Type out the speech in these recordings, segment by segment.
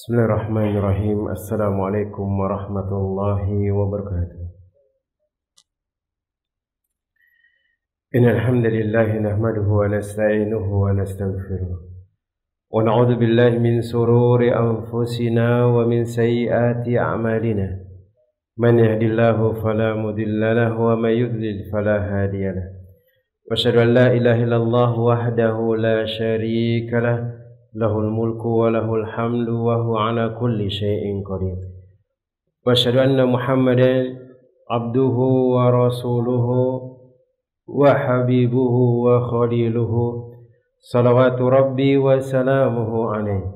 Bismillahirrahmanirrahim. Assalamualaikum warahmatullahi wabarakatuh. Innal hamdalillah nahmaduhu wa nasta'inuhu wa nastaghfiruh. Wa na'udzu billahi min sururi anfusina wa min sayyiati a'malina. Man yahdihillahu fala mudilla lahu wa may yudlil fala hadiya lahu. Wa asyhadu an la ilaha illallah wahdahu la syarika lahu. Lahul mulku wa lahul hamdu wa huwa ala kulli syai'in qadir. Wa asyhadu anna Muhammadan abduhu wa rasuluhu wa habibuhu wa khaliluhu salawatu rabbi wa salamuhu alaihi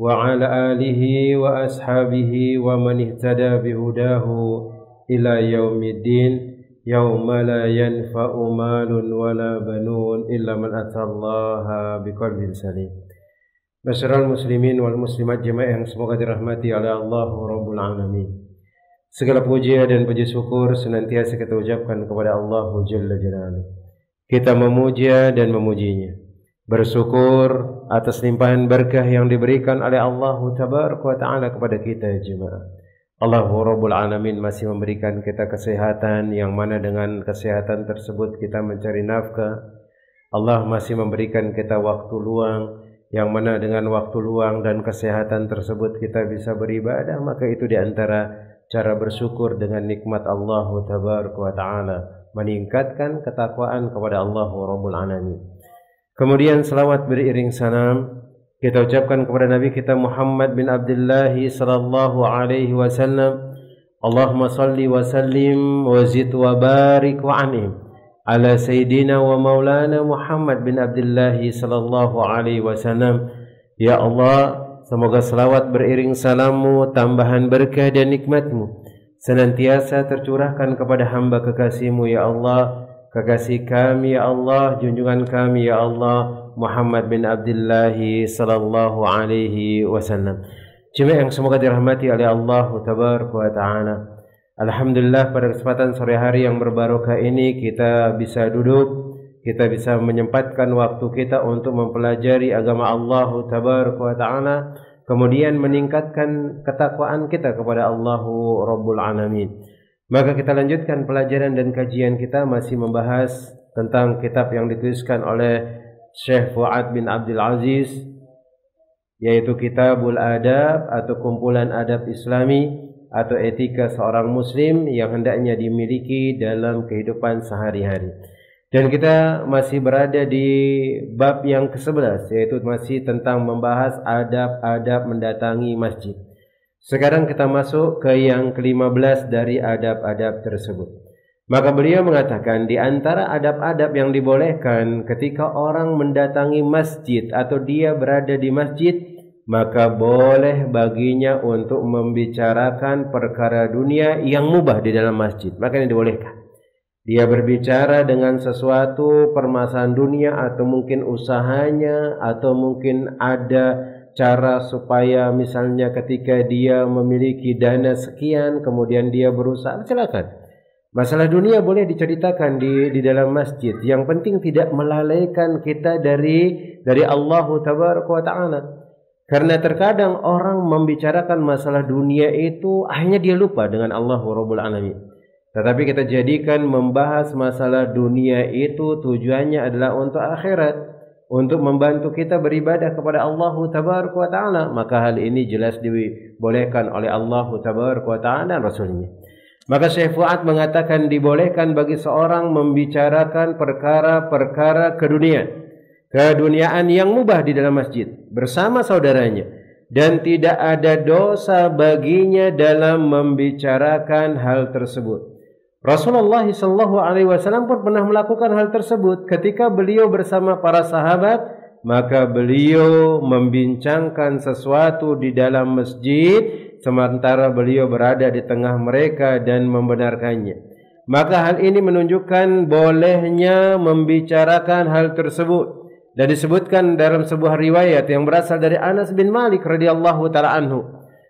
wa ala alihi wa ashabihi wa man ihtada bihudahu ila yaumiddin yauma la yanfa'u malun wala banun illa man atallaha biqalbin salim. Masyarul muslimin wal muslimat jemaah yang semoga dirahmati oleh Allah Rabbul Alamin. Segala puji dan puji syukur senantiasa kita ucapkan kepada Allah Jalla Jalaluhu. Kita memuja dan memujinya, bersyukur atas limpahan berkah yang diberikan oleh Allah Tabaraka wa Ta'ala kepada kita jemaah. Allah Rabbul Alamin masih memberikan kita kesehatan, yang mana dengan kesehatan tersebut kita mencari nafkah. Allah masih memberikan kita waktu luang, yang mana dengan waktu luang dan kesehatan tersebut kita bisa beribadah, maka itu diantara cara bersyukur dengan nikmat Allah Tabaraka wa Ta'ala, meningkatkan ketakwaan kepada Allah Rabbul Alamin. Kemudian selawat beriring salam kita ucapkan kepada Nabi kita Muhammad bin Abdullah sallallahu alaihi wasallam. Allahumma salli wa sallim wa zid wa barik wa an'im ala Sayyidina wa Maulana Muhammad bin Abdullah sallallahu alaihi wasallam. Ya Allah, semoga selawat beriring salammu, tambahan berkah dan nikmatmu senantiasa tercurahkan kepada hamba kekasihmu ya Allah, kekasih kami ya Allah, junjungan kami ya Allah, Muhammad bin Abdullah sallallahu alaihi wasallam. Jemaah yang semoga dirahmati oleh Allah Tabaraka wa Ta'ala. Alhamdulillah pada kesempatan sore hari yang berbarokah ini kita bisa duduk, kita bisa menyempatkan waktu kita untuk mempelajari agama Allah Tabaraka wa Ta'ala, kemudian meningkatkan ketakwaan kita kepada Allah Rabbul Alamin. Maka kita lanjutkan pelajaran dan kajian kita masih membahas tentang kitab yang dituliskan oleh Syekh Fuad bin Abdul Aziz, yaitu Kitabul Adab atau kumpulan adab Islami atau etika seorang muslim yang hendaknya dimiliki dalam kehidupan sehari-hari. Dan kita masih berada di bab yang ke-11, yaitu masih tentang membahas adab-adab mendatangi masjid. Sekarang kita masuk ke yang ke-15 dari adab-adab tersebut. Maka beliau mengatakan di antara adab-adab yang dibolehkan ketika orang mendatangi masjid atau dia berada di masjid, maka boleh baginya untuk membicarakan perkara dunia yang mubah di dalam masjid. Maka ini dibolehkan. Dia berbicara dengan sesuatu permasalahan dunia, atau mungkin usahanya, atau mungkin ada cara supaya misalnya ketika dia memiliki dana sekian, kemudian dia berusaha, silakan. Masalah dunia boleh diceritakan di dalam masjid. Yang penting tidak melalaikan kita dari Allah Tabaraka wa Ta'ala. Karena terkadang orang membicarakan masalah dunia itu akhirnya dia lupa dengan Allah Rabbul Alamin. Tetapi kita jadikan membahas masalah dunia itu tujuannya adalah untuk akhirat, untuk membantu kita beribadah kepada Allah Tabaraka wa Ta'ala. Maka hal ini jelas dibolehkan oleh Allah Tabaraka wa Ta'ala dan Rasulnya. Maka Syekh Fuad mengatakan dibolehkan bagi seorang membicarakan perkara-perkara keduniaan yang mubah di dalam masjid bersama saudaranya, dan tidak ada dosa baginya dalam membicarakan hal tersebut. Rasulullah sallallahu alaihi wasallam pun pernah melakukan hal tersebut ketika beliau bersama para sahabat, maka beliau membincangkan sesuatu di dalam masjid sementara beliau berada di tengah mereka dan membenarkannya. Maka hal ini menunjukkan bolehnya membicarakan hal tersebut. Dan disebutkan dalam sebuah riwayat yang berasal dari Anas bin Malik radhiyallahu ta'ala anhu.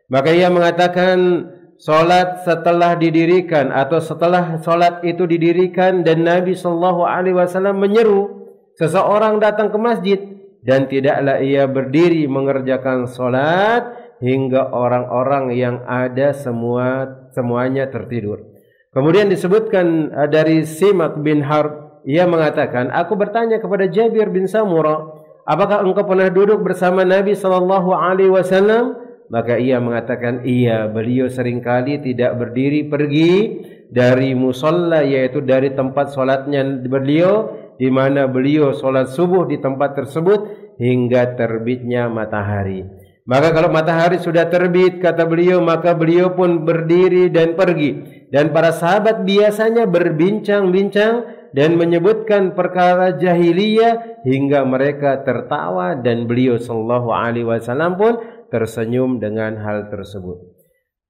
Maka ia mengatakan salat setelah didirikan atau setelah salat itu didirikan dan Nabi sallallahu alaihi wasallam menyeru seseorang datang ke masjid dan tidaklah ia berdiri mengerjakan salat hingga orang-orang yang ada semuanya tertidur. Kemudian disebutkan dari Simak bin Harb, ia mengatakan, aku bertanya kepada Jabir bin Samurah, apakah engkau pernah duduk bersama Nabi sallallahu alaihi wasallam? Maka ia mengatakan, iya, beliau seringkali tidak berdiri pergi dari musalla, yaitu dari tempat solatnya beliau, di mana beliau solat subuh di tempat tersebut hingga terbitnya matahari. Maka kalau matahari sudah terbit, kata beliau, maka beliau pun berdiri dan pergi. Dan para sahabat biasanya berbincang-bincang dan menyebutkan perkara jahiliyah hingga mereka tertawa, dan beliau sallallahu alaihi wasallam pun tersenyum dengan hal tersebut.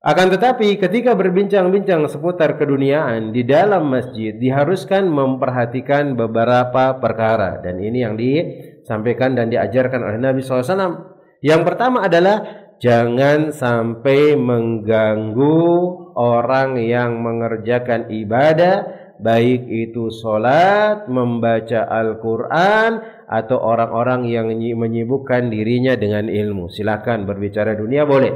Akan tetapi ketika berbincang-bincang seputar keduniaan di dalam masjid, diharuskan memperhatikan beberapa perkara, dan ini yang disampaikan dan diajarkan oleh Nabi SAW. Yang pertama adalah jangan sampai mengganggu orang yang mengerjakan ibadah, baik itu sholat, membaca Al-Quran, atau orang-orang yang menyibukkan dirinya dengan ilmu. Silakan berbicara dunia boleh,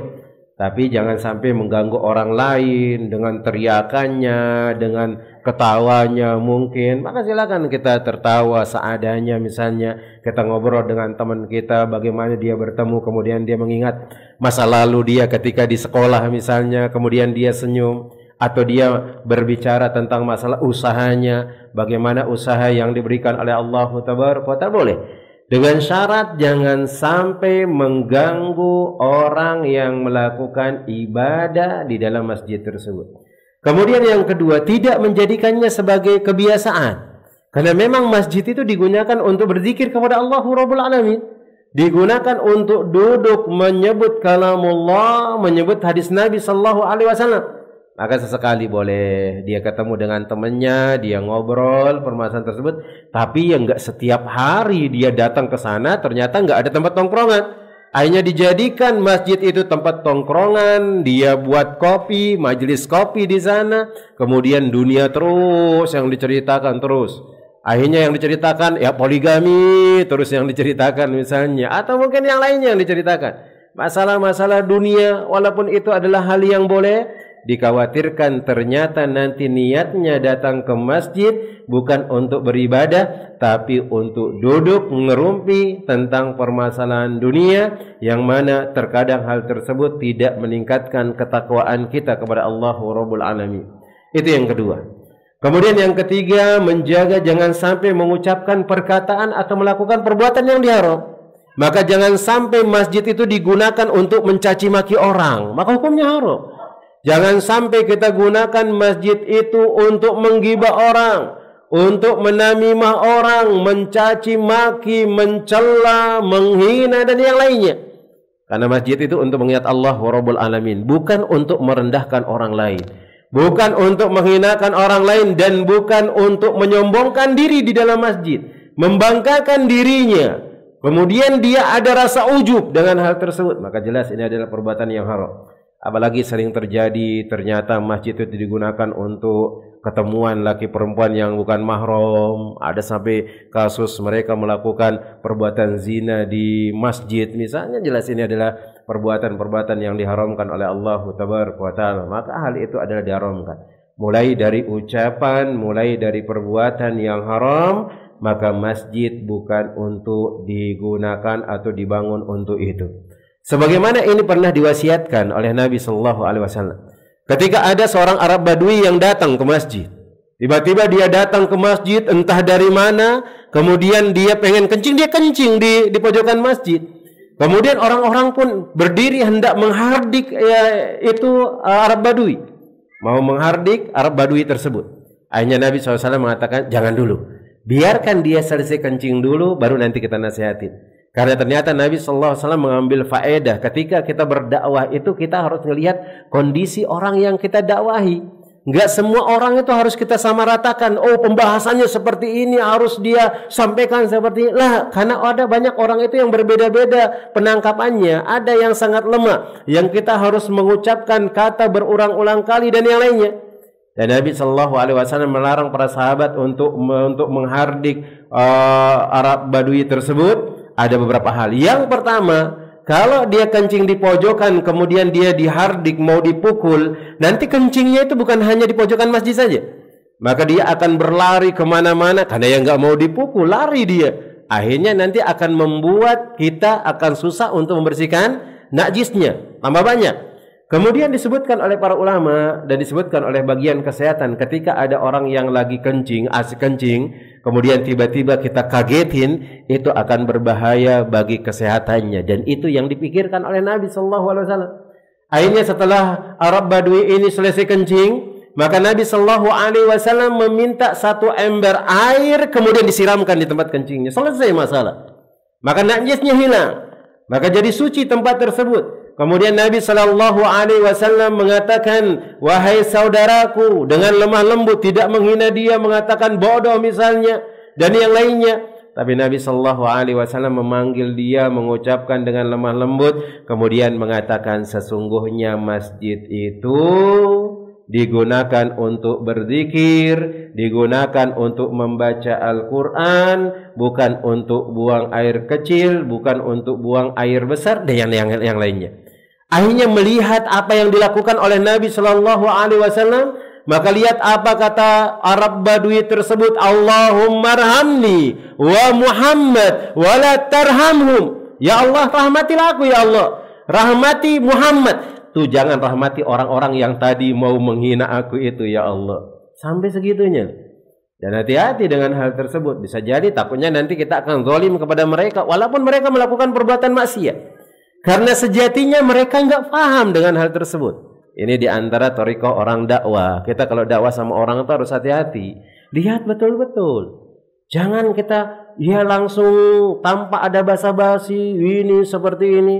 tapi jangan sampai mengganggu orang lain dengan teriakannya, dengan ketawanya mungkin. Maka silakan kita tertawa seadanya, misalnya kita ngobrol dengan teman kita, bagaimana dia bertemu, kemudian dia mengingat masa lalu dia ketika di sekolah misalnya, kemudian dia senyum. Atau dia berbicara tentang masalah usahanya, bagaimana usaha yang diberikan oleh Allah Tabaraka wa Ta'ala, boleh. Dengan syarat jangan sampai mengganggu orang yang melakukan ibadah di dalam masjid tersebut. Kemudian yang kedua, tidak menjadikannya sebagai kebiasaan. Karena memang masjid itu digunakan untuk berzikir kepada Allah Rabbul Alamin. Digunakan untuk duduk menyebut kalamullah, menyebut hadis Nabi sallallahu alaihi wasallam. Maka sesekali boleh dia ketemu dengan temannya, dia ngobrol permasalahan tersebut, tapi yang enggak setiap hari dia datang ke sana, ternyata enggak ada tempat tongkrongan. Akhirnya dijadikan masjid itu tempat tongkrongan, dia buat kopi, majelis kopi di sana, kemudian dunia terus yang diceritakan terus. Akhirnya yang diceritakan ya poligami, terus yang diceritakan misalnya, atau mungkin yang lainnya yang diceritakan. Masalah-masalah dunia, walaupun itu adalah hal yang boleh, dikhawatirkan ternyata nanti niatnya datang ke masjid bukan untuk beribadah, tapi untuk duduk ngerumpi tentang permasalahan dunia, yang mana terkadang hal tersebut tidak meningkatkan ketakwaan kita kepada Allah Rabbul Alamin. Itu yang kedua. Kemudian yang ketiga, menjaga jangan sampai mengucapkan perkataan atau melakukan perbuatan yang diharam. Maka jangan sampai masjid itu digunakan untuk mencaci maki orang, maka hukumnya haram. Jangan sampai kita gunakan masjid itu untuk menggibah orang, untuk menamimah orang, mencaci maki, mencela, menghina dan yang lainnya. Karena masjid itu untuk mengingat Allah Rabbul Alamin, bukan untuk merendahkan orang lain, bukan untuk menghinakan orang lain, dan bukan untuk menyombongkan diri di dalam masjid, membanggakan dirinya. Kemudian dia ada rasa ujub dengan hal tersebut, maka jelas ini adalah perbuatan yang haram. Apalagi sering terjadi ternyata masjid itu digunakan untuk ketemuan laki perempuan yang bukan mahram. Ada sampai kasus mereka melakukan perbuatan zina di masjid misalnya. Jelas ini adalah perbuatan-perbuatan yang diharamkan oleh Allah Tabaraka wa Ta'ala. Maka hal itu adalah diharamkan. Mulai dari ucapan, mulai dari perbuatan yang haram, maka masjid bukan untuk digunakan atau dibangun untuk itu. Sebagaimana ini pernah diwasiatkan oleh Nabi sallallahu alaihi wasallam. Ketika ada seorang Arab Badui yang datang ke masjid. Tiba-tiba dia datang ke masjid entah dari mana, kemudian dia pengen kencing, dia kencing di pojokan masjid. Kemudian orang-orang pun berdiri hendak menghardik itu Arab Badui. Mau menghardik Arab Badui tersebut. Akhirnya Nabi SAW mengatakan, jangan dulu. Biarkan dia selesai kencing dulu, baru nanti kita nasihatin. Karena ternyata Nabi SAW mengambil faedah ketika kita berdakwah itu, kita harus melihat kondisi orang yang kita dakwahi. Enggak semua orang itu harus kita samaratakan. Oh, pembahasannya seperti ini, harus dia sampaikan seperti ini. Lah, karena ada banyak orang itu yang berbeda-beda penangkapannya. Ada yang sangat lemah, yang kita harus mengucapkan kata berulang-ulang kali dan yang lainnya. Dan Nabi SAW melarang para sahabat untuk menghardik Arab Badui tersebut. Ada beberapa hal. Yang pertama, Kalau dia kencing di pojokan, kemudian dia dihardik, mau dipukul, nanti kencingnya itu bukan hanya di pojokan masjid saja. Maka dia akan berlari kemana-mana, karena yang nggak mau dipukul, lari dia. Akhirnya nanti akan membuat kita akan susah untuk membersihkan najisnya, tambah banyak. Kemudian disebutkan oleh para ulama dan disebutkan oleh bagian kesehatan, ketika ada orang yang lagi kencing, asik kencing, kemudian tiba-tiba kita kagetin, itu akan berbahaya bagi kesehatannya, dan itu yang dipikirkan oleh Nabi Sallallahu Alaihi Wasallam. Akhirnya setelah Arab Badui ini selesai kencing, maka Nabi Sallallahu Alaihi Wasallam meminta satu ember air, kemudian disiramkan di tempat kencingnya. Selesai masalah. Maka najisnya hilang, maka jadi suci tempat tersebut. Kemudian Nabi Sallallahu Alaihi Wasallam mengatakan, wahai saudaraku, dengan lemah lembut, tidak menghina dia, mengatakan bodoh misalnya, dan yang lainnya. Tapi Nabi Sallallahu Alaihi Wasallam memanggil dia, mengucapkan dengan lemah lembut, kemudian mengatakan, sesungguhnya masjid itu digunakan untuk berzikir, digunakan untuk membaca Al-Quran, bukan untuk buang air kecil, bukan untuk buang air besar, dan yang lainnya. Akhirnya melihat apa yang dilakukan oleh Nabi Sallallahu Alaihi Wasallam, maka lihat apa kata Arab Badui tersebut, Allahumma arhamni wa Muhammad wa la tarhamhum. Ya Allah, rahmatilah aku ya Allah, rahmati Muhammad. Tuh, jangan rahmati orang-orang yang tadi mau menghina aku itu ya Allah. Sampai segitunya. Dan hati-hati dengan hal tersebut. Bisa jadi takutnya nanti kita akan zalim kepada mereka, walaupun mereka melakukan perbuatan maksiat. Karena sejatinya mereka nggak paham dengan hal tersebut. Ini diantara thariqah orang dakwah. Kita kalau dakwah sama orang itu harus hati-hati. Lihat betul-betul. Jangan kita langsung tanpa ada basa-basi, ini seperti ini.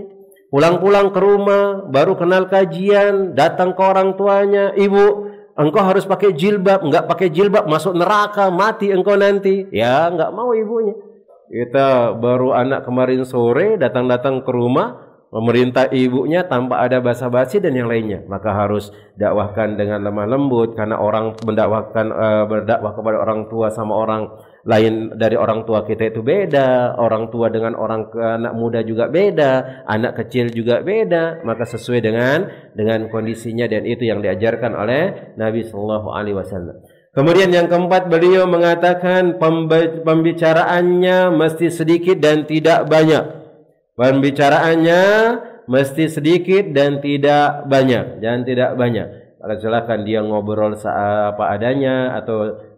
Pulang-pulang ke rumah, baru kenal kajian, datang ke orang tuanya, ibu, engkau harus pakai jilbab, enggak pakai jilbab masuk neraka, mati engkau nanti. Ya, enggak mau ibunya. Kita baru anak kemarin sore datang-datang ke rumah, memerintah ibunya tanpa ada basa-basi dan yang lainnya. Maka harus dakwahkan dengan lemah lembut, karena orang berdakwah kepada orang tua sama orang lain dari orang tua kita itu beda, orang tua dengan anak muda juga beda, anak kecil juga beda, maka sesuai dengan kondisinya, dan itu yang diajarkan oleh Nabi Sallallahu Alaihi Wasallam. Kemudian yang keempat, beliau mengatakan pembicaraannya mesti sedikit dan tidak banyak. Pembicaraannya mesti sedikit dan tidak banyak, dan tidak banyak. Kalau silakan dia ngobrol apa adanya atau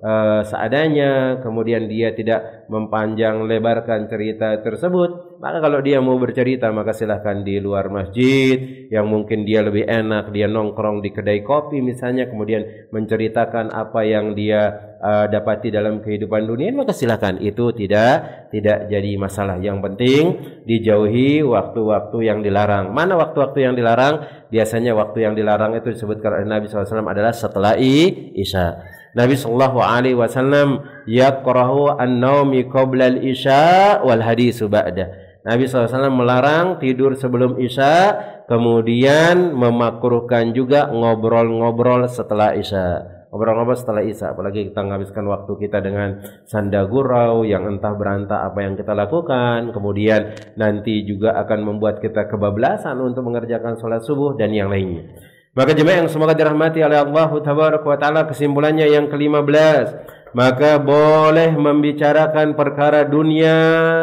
seadanya, kemudian dia tidak mempanjang lebarkan cerita tersebut. Maka kalau dia mau bercerita, maka silahkan di luar masjid, yang mungkin dia lebih enak, dia nongkrong di kedai kopi misalnya, kemudian menceritakan apa yang dia dapati dalam kehidupan dunia, maka silahkan. Itu tidak jadi masalah. Yang penting dijauhi waktu-waktu yang dilarang. Mana waktu-waktu yang dilarang? Biasanya waktu yang dilarang itu disebutkan oleh Nabi SAW adalah setelah Isya. Nabi Sallallahu Alaihi Wasallam yakrahu an-naumi qabla al-isya wal hadisu ba'da. Nabi SAW melarang tidur sebelum Isya, kemudian memakruhkan juga ngobrol-ngobrol setelah Isya. Ngobrol-ngobrol setelah Isya, apalagi kita menghabiskan waktu kita dengan sanda gurau yang entah berantah apa yang kita lakukan, kemudian nanti juga akan membuat kita kebablasan untuk mengerjakan sholat subuh dan yang lainnya. Maka jemaah yang semoga dirahmati oleh Allah Tabaraka wa Ta'ala, kesimpulannya yang ke-15, maka boleh membicarakan perkara dunia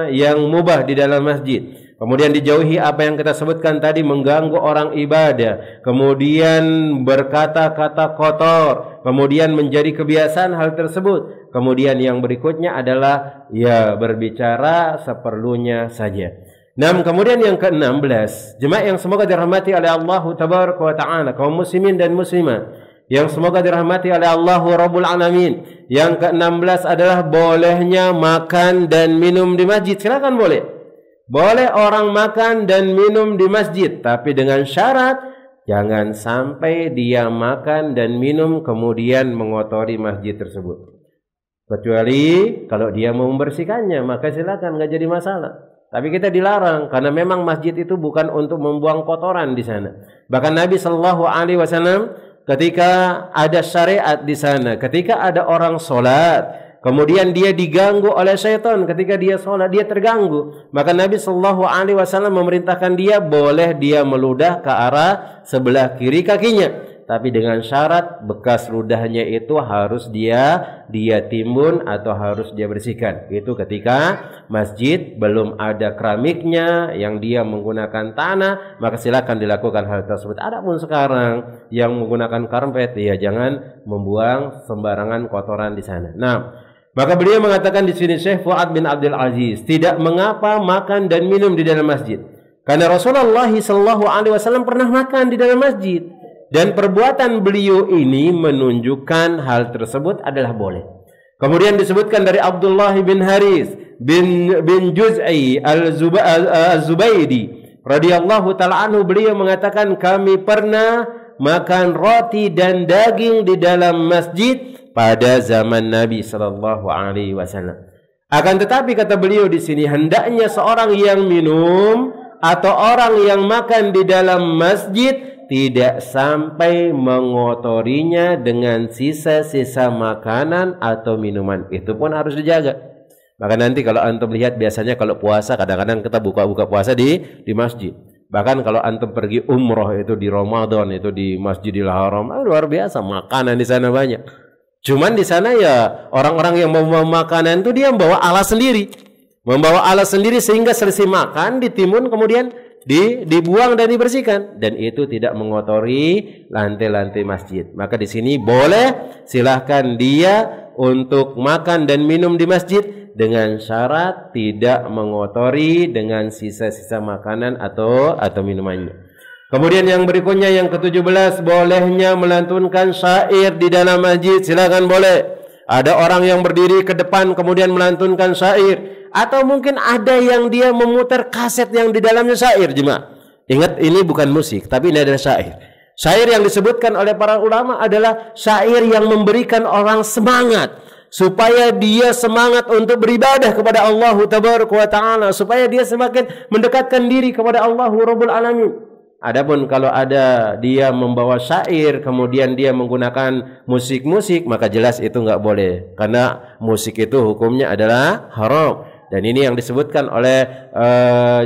yang mubah di dalam masjid. Kemudian dijauhi apa yang kita sebutkan tadi, mengganggu orang ibadah, kemudian berkata-kata kotor, kemudian menjadi kebiasaan hal tersebut. Kemudian yang berikutnya adalah berbicara seperlunya saja. Kemudian yang ke-16, jemaah yang semoga dirahmati oleh Allah Tabaraka wa Ta'ala, kaum muslimin dan muslimat yang semoga dirahmati oleh Allah Rabbul Alamin. Yang ke-16 adalah bolehnya makan dan minum di masjid. Silakan boleh. Boleh orang makan dan minum di masjid, tapi dengan syarat jangan sampai dia makan dan minum kemudian mengotori masjid tersebut. Kecuali kalau dia mau membersihkannya, maka silakan, nggak jadi masalah. Tapi kita dilarang karena memang masjid itu bukan untuk membuang kotoran di sana. Bahkan Nabi Sallallahu Alaihi Wasallam ketika ada syariat di sana, ketika ada orang sholat, kemudian dia diganggu oleh syaitan ketika dia sholat, dia terganggu, maka Nabi Shallallahu Alaihi Wasallam memerintahkan dia boleh dia meludah ke arah sebelah kiri kakinya, tapi dengan syarat bekas ludahnya itu harus dia timbun atau harus dia bersihkan. Itu ketika masjid belum ada keramiknya, yang dia menggunakan tanah, maka silakan dilakukan hal tersebut. Adapun sekarang yang menggunakan karpet, ya jangan membuang sembarangan kotoran di sana. Nah, maka beliau mengatakan di sini, Syekh Fuad bin Abdul Aziz, tidak mengapa makan dan minum di dalam masjid, karena Rasulullah SAW pernah makan di dalam masjid. Dan perbuatan beliau ini menunjukkan hal tersebut adalah boleh. Kemudian disebutkan dari Abdullah bin Haris bin Juz'i al-Zubaydi radhiyallahu ta'ala anhu, beliau mengatakan kami pernah makan roti dan daging di dalam masjid pada zaman Nabi sallallahu alaihi wasallam. Akan tetapi kata beliau di sini, hendaknya seorang yang minum atau orang yang makan di dalam masjid tidak sampai mengotorinya dengan sisa-sisa makanan atau minuman. Itu pun harus dijaga. Maka nanti kalau antum lihat, biasanya kalau puasa kadang-kadang kita buka puasa di masjid. Bahkan kalau antum pergi umroh itu di Ramadan, itu di Masjidil Haram, luar biasa, makanan di sana banyak. Cuman di sana ya orang-orang yang membawa makanan itu dia membawa alas sendiri. Membawa alas sendiri sehingga selesai makan ditimbun kemudian dibuang dan dibersihkan, dan itu tidak mengotori lantai-lantai masjid. Maka di sini boleh, silahkan dia untuk makan dan minum di masjid dengan syarat tidak mengotori dengan sisa-sisa makanan atau minumannya. Kemudian yang berikutnya, yang ke-17, bolehnya melantunkan syair di dalam masjid. Silakan boleh. Ada orang yang berdiri ke depan kemudian melantunkan syair, atau mungkin ada yang dia memutar kaset yang di dalamnya syair. Jemaah, ingat ini bukan musik, tapi ini adalah syair. Syair yang disebutkan oleh para ulama adalah syair yang memberikan orang semangat, supaya dia semangat untuk beribadah kepada Allah Tabaraka wa Ta'ala, supaya dia semakin mendekatkan diri kepada Allah Rabbul Alamin. Adapun kalau ada dia membawa syair kemudian dia menggunakan musik-musik, maka jelas itu enggak boleh, karena musik itu hukumnya adalah haram. Dan ini yang disebutkan oleh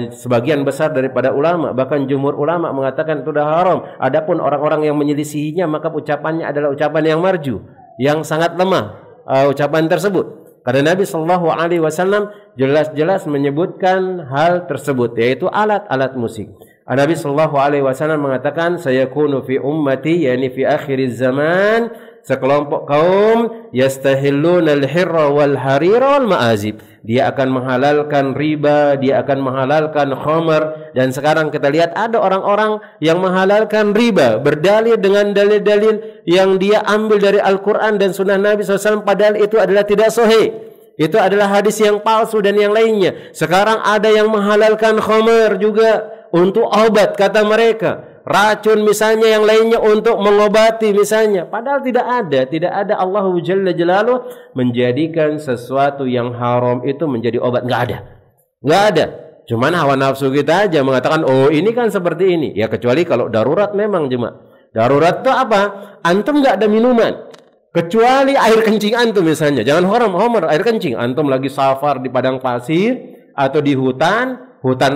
sebagian besar daripada ulama, bahkan jumhur ulama mengatakan itu sudah haram. Adapun orang-orang yang menyelisihinya, maka ucapannya adalah ucapan yang marju, yang sangat lemah ucapan tersebut. Karena Nabi Shallallahu Alaihi Wasallam jelas-jelas menyebutkan hal tersebut, yaitu alat-alat musik. Nabi Shallallahu Alaihi Wasallam mengatakan, sayakunu fi ummati, yakni fi akhiriz zaman, sekelompok kaum yastahilluna al-hirra wal harira wal ma'azib. Dia akan menghalalkan riba, dia akan menghalalkan khamar. Dan sekarang kita lihat ada orang-orang yang menghalalkan riba berdalil dengan dalil-dalil yang dia ambil dari Al-Quran dan Sunnah Nabi SAW, padahal itu adalah tidak sahih. Itu adalah hadis yang palsu dan yang lainnya. Sekarang ada yang menghalalkan khamar juga untuk obat, kata mereka. Racun misalnya, yang lainnya untuk mengobati misalnya. Padahal tidak ada Allah Jalla Jalaluhu menjadikan sesuatu yang haram itu menjadi obat. Enggak ada. Cuman hawa nafsu kita aja mengatakan, oh ini kan seperti ini. Ya kecuali kalau darurat memang, jemaah. Darurat itu apa? Antum enggak ada minuman, kecuali air kencing antum misalnya. Jangan haram air kencing. Antum lagi safar di padang pasir atau di hutan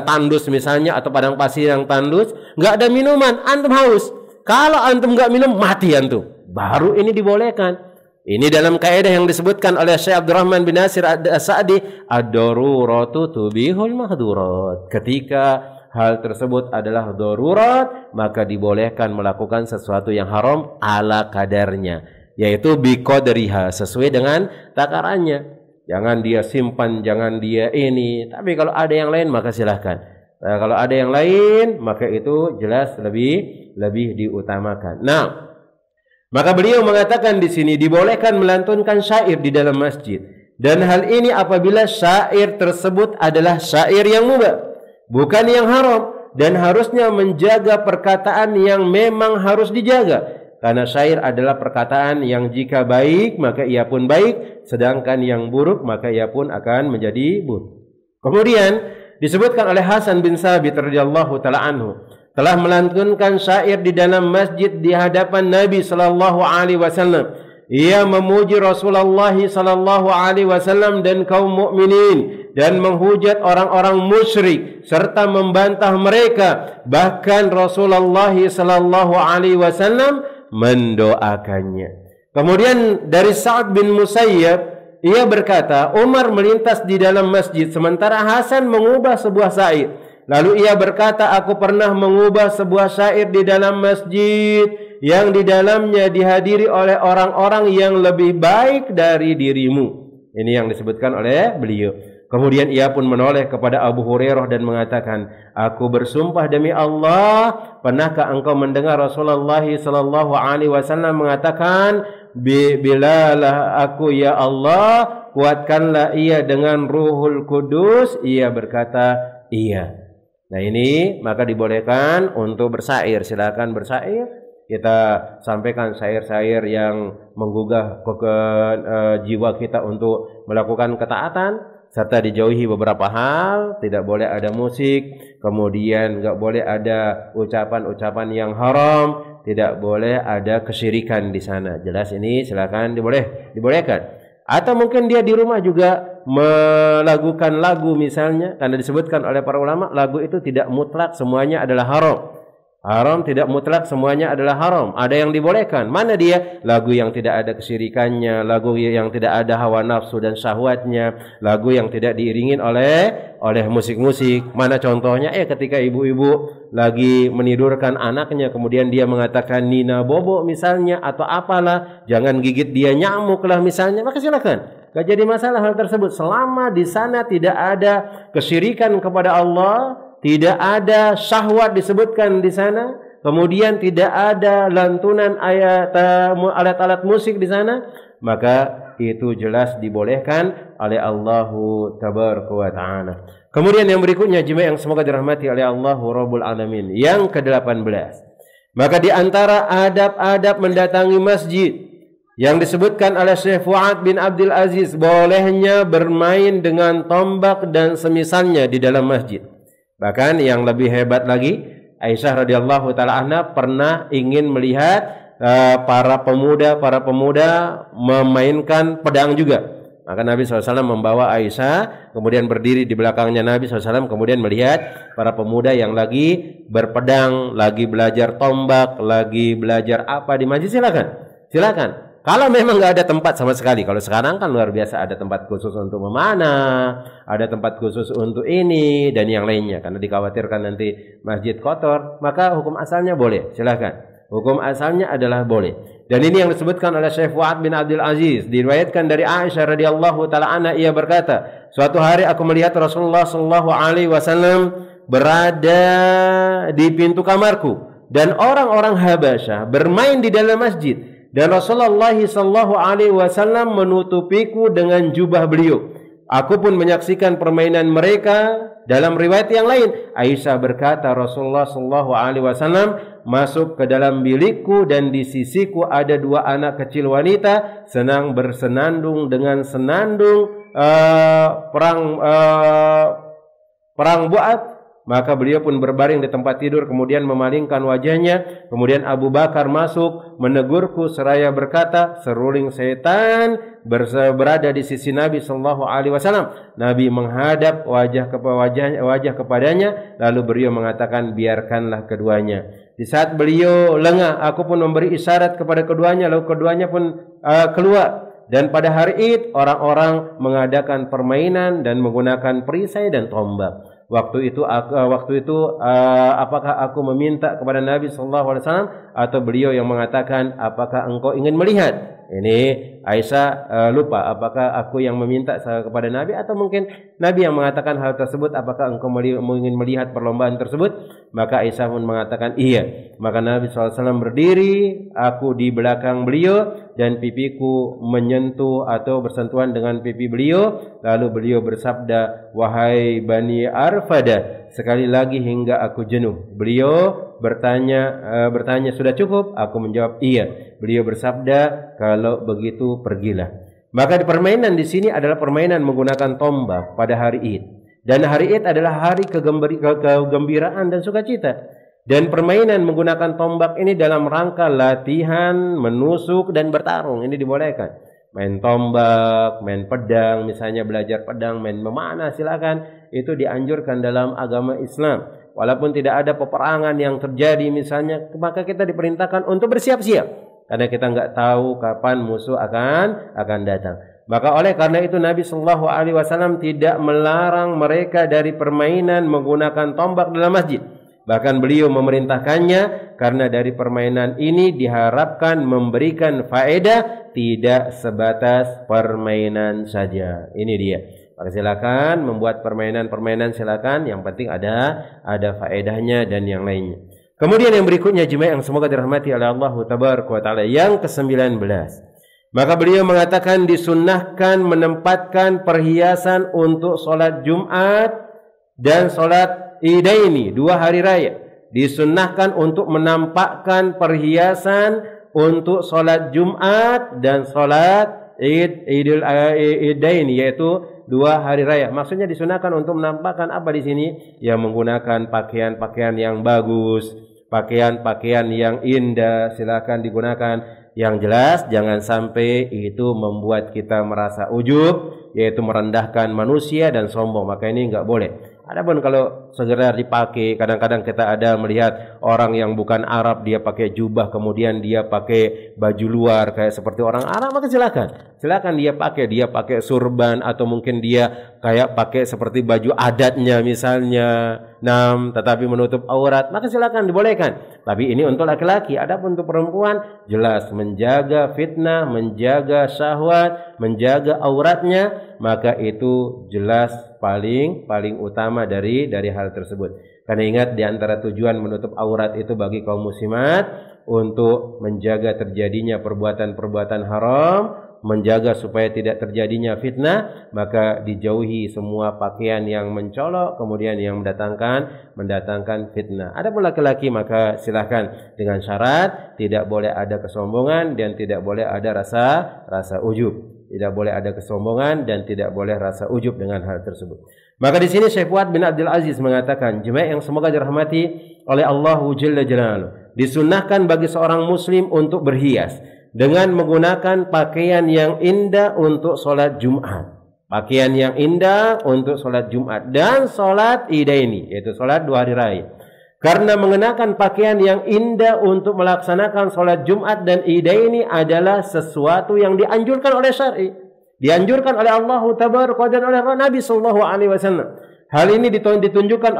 tandus misalnya, atau padang pasir yang tandus, nggak ada minuman, antum haus. Kalau antum nggak minum, mati antum. Baru ini dibolehkan. Ini dalam kaidah yang disebutkan oleh Syekh Abdurrahman bin Nasir As-Sa'di, ad-daruratu tubihul mahdurat. Ketika hal tersebut adalah darurat, maka dibolehkan melakukan sesuatu yang haram ala kadarnya, yaitu biqadriha, sesuai dengan takarannya. Jangan dia simpan, jangan dia ini. Tapi kalau ada yang lain, maka silahkan. Nah, kalau ada yang lain, maka itu jelas lebih diutamakan. Nah, maka beliau mengatakan di sini dibolehkan melantunkan syair di dalam masjid. Dan hal ini apabila syair tersebut adalah syair yang mubah, bukan yang haram. Dan harusnya menjaga perkataan yang memang harus dijaga. Karena syair adalah perkataan yang jika baik maka ia pun baik, sedangkan yang buruk maka ia pun akan menjadi buruk. Kemudian disebutkan oleh Hasan bin Sabit radhiyallahu taala anhu telah melantunkan syair di dalam masjid di hadapan Nabi sallallahu alaihi wasallam, Ia memuji Rasulullah sallallahu alaihi wasallam dan kaum mukminin dan menghujat orang-orang musyrik serta membantah mereka. Bahkan Rasulullah sallallahu alaihi wasallam mendoakannya. Kemudian dari Sa'ad bin Musayyab, ia berkata, Umar melintas di dalam masjid sementara Hasan mengubah sebuah syair. Lalu ia berkata, aku pernah mengubah sebuah syair di dalam masjid yang di dalamnya dihadiri oleh orang-orang yang lebih baik dari dirimu. Ini yang disebutkan oleh beliau. Kemudian ia pun menoleh kepada Abu Hurairah dan mengatakan, aku bersumpah demi Allah, pernahkah engkau mendengar Rasulullah sallallahu alaihi wasallam mengatakan, bilalah aku ya Allah, kuatkanlah ia dengan Ruhul Kudus. Ia berkata, iya. Nah ini maka dibolehkan untuk bersair. Silakan bersair. Kita sampaikan syair-syair yang menggugah jiwa kita untuk melakukan ketaatan, serta dijauhi beberapa hal. Tidak boleh ada musik, kemudian enggak boleh ada ucapan-ucapan yang haram, tidak boleh ada kesyirikan di sana. Jelas ini silakan dibolehkan. Atau mungkin dia di rumah juga melakukan lagu misalnya, karena disebutkan oleh para ulama lagu itu tidak mutlak semuanya adalah haram. Haram tidak mutlak semuanya adalah haram. Ada yang dibolehkan. Mana dia? Lagu yang tidak ada kesyirikannya, lagu yang tidak ada hawa nafsu dan syahwatnya, lagu yang tidak diiringin oleh musik-musik. Mana contohnya? Ketika ibu-ibu lagi menidurkan anaknya, kemudian dia mengatakan Nina Bobo misalnya atau apalah, jangan gigit dia nyamuk lah misalnya, maka silakan. Gak jadi masalah hal tersebut selama di sana tidak ada kesyirikan kepada Allah. Tidak ada syahwat disebutkan di sana, kemudian tidak ada lantunan alat-alat musik di sana, maka itu jelas dibolehkan oleh Allahu Tabaraka wa Ta'ala. Kemudian yang berikutnya jemaah yang semoga dirahmati oleh Allahu Rabbul Alamin, yang ke-18. Maka di antara adab-adab mendatangi masjid yang disebutkan oleh Syekh Fuad bin Abdul Aziz, bolehnya bermain dengan tombak dan semisalnya di dalam masjid. Bahkan yang lebih hebat lagi, Aisyah radhiyallahu taala anha pernah ingin melihat para pemuda memainkan pedang juga. Maka Nabi SAW membawa Aisyah, kemudian berdiri di belakangnya Nabi SAW, kemudian melihat para pemuda yang lagi berpedang, lagi belajar tombak, lagi belajar apa di masjid. Silakan. Kalau memang nggak ada tempat sama sekali, kalau sekarang kan luar biasa, ada tempat khusus untuk memanah, ada tempat khusus untuk ini dan yang lainnya, karena dikhawatirkan nanti masjid kotor, maka hukum asalnya boleh, silakan. Hukum asalnya adalah boleh. Dan ini yang disebutkan oleh Syekh Fuad bin Abdul Aziz, diriwayatkan dari Aisyah radhiyallahu taala anha, ia berkata, suatu hari aku melihat Rasulullah sallallahu alaihi wasallam berada di pintu kamarku dan orang-orang Habasyah bermain di dalam masjid. Dan Rasulullah sallallahu alaihi wasallam menutupiku dengan jubah beliau. Aku pun menyaksikan permainan mereka. Dalam riwayat yang lain, Aisyah berkata, Rasulullah sallallahu alaihi wasallam masuk ke dalam bilikku dan di sisiku ada dua anak kecil wanita senang bersenandung dengan senandung perang buat. Maka beliau pun berbaring di tempat tidur, kemudian memalingkan wajahnya. Kemudian Abu Bakar masuk, menegurku seraya berkata, seruling setan berada di sisi Nabi sallallahu alaihi wasallam. Nabi menghadap wajah kepadanya, lalu beliau mengatakan, biarkanlah keduanya. Di saat beliau lengah, aku pun memberi isyarat kepada keduanya, lalu keduanya pun keluar. Dan pada hari Id, orang-orang mengadakan permainan dan menggunakan perisai dan tombak. Waktu itu apakah aku meminta kepada Nabi sallallahu alaihi wasallam atau beliau yang mengatakan, apakah engkau ingin melihat? Ini Aisyah lupa apakah aku yang meminta kepada Nabi atau mungkin Nabi yang mengatakan hal tersebut, apakah engkau ingin melihat perlombaan tersebut? Maka Aisyah pun mengatakan iya. Maka Nabi SAW berdiri, aku di belakang beliau dan pipiku menyentuh atau bersentuhan dengan pipi beliau. Lalu beliau bersabda, wahai Bani Arfadah, sekali lagi hingga aku jenuh. Beliau bertanya, sudah cukup? Aku menjawab iya. Beliau bersabda, kalau begitu pergilah. Maka permainan di sini adalah permainan menggunakan tombak pada hari Id. Dan hari Id adalah hari kegembiraan dan sukacita. Dan permainan menggunakan tombak ini dalam rangka latihan, menusuk dan bertarung ini dibolehkan. Main tombak, main pedang, misalnya belajar pedang, main memanah, silakan. Itu dianjurkan dalam agama Islam. Walaupun tidak ada peperangan yang terjadi misalnya, maka kita diperintahkan untuk bersiap-siap. Karena kita nggak tahu kapan musuh akan datang. Maka oleh karena itu Nabi Shallallahu Alaihi Wasallam tidak melarang mereka dari permainan menggunakan tombak dalam masjid. Bahkan beliau memerintahkannya karena dari permainan ini diharapkan memberikan faedah, tidak sebatas permainan saja. Ini dia. Maka silakan membuat permainan-permainan, silakan. Yang penting ada faedahnya dan yang lainnya. Kemudian yang berikutnya jemaah yang semoga dirahmati oleh Allah Tabaraka wa Ta'ala, yang ke-19. Maka beliau mengatakan disunnahkan menempatkan perhiasan untuk sholat Jumat dan sholat Idaini, 2 hari raya. Disunnahkan untuk menampakkan perhiasan untuk sholat Jumat dan sholat Idul Idaini, yaitu 2 hari raya. Maksudnya disunahkan untuk menampakkan apa di sini? Yang menggunakan pakaian-pakaian yang bagus, pakaian-pakaian yang indah, silakan digunakan. Yang jelas jangan sampai itu membuat kita merasa ujub, yaitu merendahkan manusia dan sombong. Maka ini enggak boleh. Adapun kalau segera dipakai, kadang-kadang kita ada melihat orang yang bukan Arab, dia pakai jubah, kemudian dia pakai baju luar kayak seperti orang Arab, maka silakan dia pakai surban, atau mungkin dia kayak pakai seperti baju adatnya misalnya, tetapi menutup aurat, maka silakan dibolehkan. Tapi ini untuk laki-laki. Adapun untuk perempuan, jelas menjaga fitnah, menjaga syahwat, menjaga auratnya, maka itu jelas paling utama dari hal tersebut. Karena ingat, di antara tujuan menutup aurat itu bagi kaum muslimat untuk menjaga terjadinya perbuatan-perbuatan haram, menjaga supaya tidak terjadinya fitnah, maka dijauhi semua pakaian yang mencolok, kemudian yang mendatangkan fitnah. Adapun laki-laki maka silahkan, dengan syarat tidak boleh ada kesombongan dan tidak boleh ada rasa ujub. Tidak boleh ada kesombongan dan tidak boleh rasa ujub dengan hal tersebut. Maka di sini Syekh Fuad bin Abdul Aziz mengatakan, jemaah yang semoga dirahmati oleh Allah Jalla Jalaluhu, disunnahkan bagi seorang muslim untuk berhias dengan menggunakan pakaian yang indah untuk sholat Jumat. Pakaian yang indah untuk sholat Jumat dan sholat Idaini, yaitu sholat 2 hari raya. Karena mengenakan pakaian yang indah untuk melaksanakan sholat Jumat dan Idaini adalah sesuatu yang dianjurkan oleh syar'i, dianjurkan oleh Allah Tabaraka dan oleh Nabi Sallallahu Alaihi Wasallam. Hal ini ditunjukkan